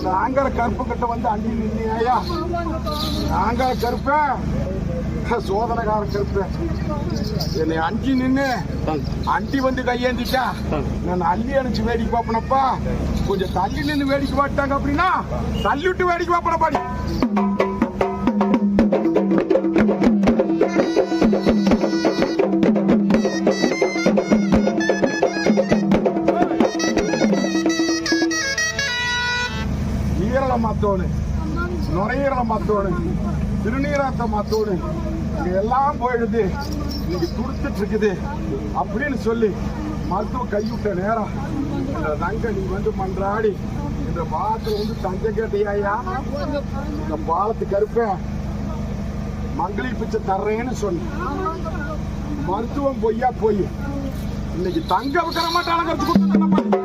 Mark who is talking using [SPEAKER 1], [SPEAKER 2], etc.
[SPEAKER 1] நாங்கள கருப்பு கிட்ட வந்து அண்டி நின்னியா? நாங்கள கருப்ப சோதனைக்கார கருப்பு என்னை அஞ்சி நின்று அண்டி வந்து கையேந்திட்டா நான் அள்ளி அணைச்சு வேடிக்கை பார்ப்பனப்பா. கொஞ்சம் தள்ளி நின்று வேடிக்கை பார்த்தாங்க அப்படின்னா தள்ளி விட்டு வேடிக்கை பார்ப்பனப்பாடி. ஈரலை மாத்தோடு, நுரையீரலை மாத்தோடு, திருநீராத்த மாத்தோடு, எல்லாம் போயிடுது, இன்னைக்கு துடுத்துட்டு இருக்குது அப்படின்னு சொல்லி மருத்துவ கைவிட்ட நேரம் இந்த தங்க நீ வந்து மன்றாடி இந்த பாலத்துல வந்து தங்கம் கேட்டியா? இந்த பாலத்து கருப்ப மங்களி பிச்சை தர்றேன்னு சொன்ன மருத்துவம் பொய்யா போய் இன்னைக்கு தங்க விக்கிற மாட்டான கருத்து கொடுத்து